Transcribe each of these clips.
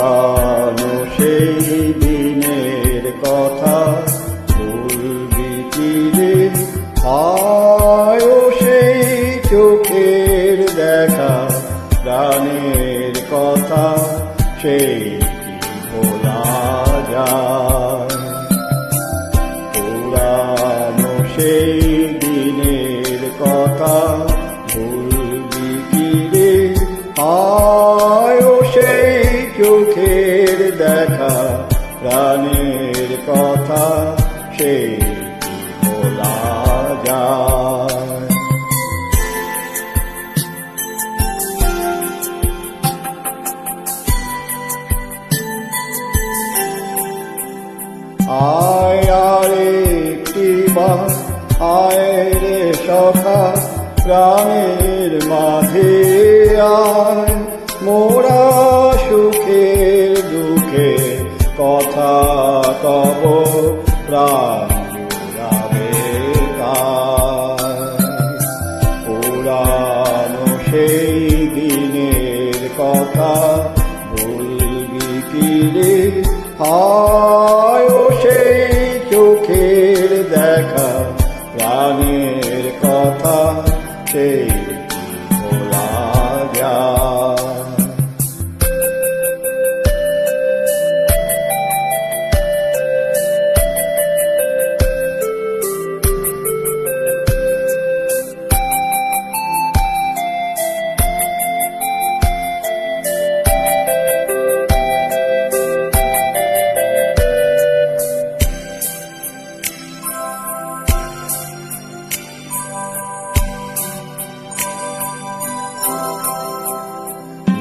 পুরানো সেই দিনের কথা ভুলবি কি রে? হায় ও সেই চোখের দেখা প্রাণের কথা, সেই কি ভোলা যায়? পুরানো সেই দিনের কথা ভুলবি কি রে? হায় ও সেই চোখের দেখা প্রাণের কথা, সেই কি ভোলা যায়? আয় আরেকটিবার আয় রে সখা প্রাণের মাঝে আয়, মোরা সুখের দুঃখে কথা কব প্রাণ জুড়াবে কার। পুরানো সেই দিনের কথা ভুলবি কি রে? হায় ও সেই চোখের দেখা প্রাণের কথা, সেই কি ভোলা যায়?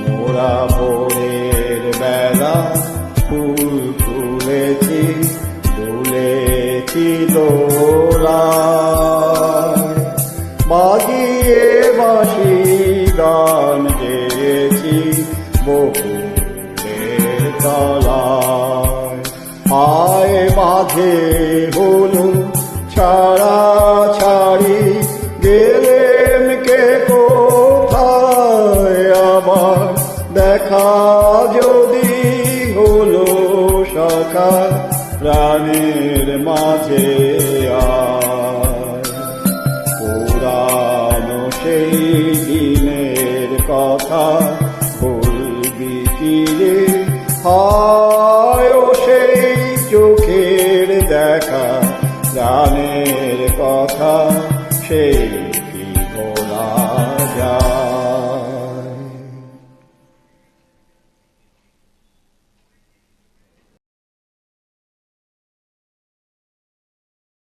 মোরা ভোরের বেলা ফুল তুলেছি, তুলেছি দোলায়, বাজিয়ে বাঁশি গান গেয়েছি বকুলের তলায়। হায় মাঝে হলো ছাড়া ছাড়ি, গেলেন কে কোথায় আবার দেখা যদি হলো সখা প্রাণের মাঝে আয়। পুরানো সেই দিনের কথা বলবি কি রে? হায় ও সেই চোখের দেখা প্রাণের কথা,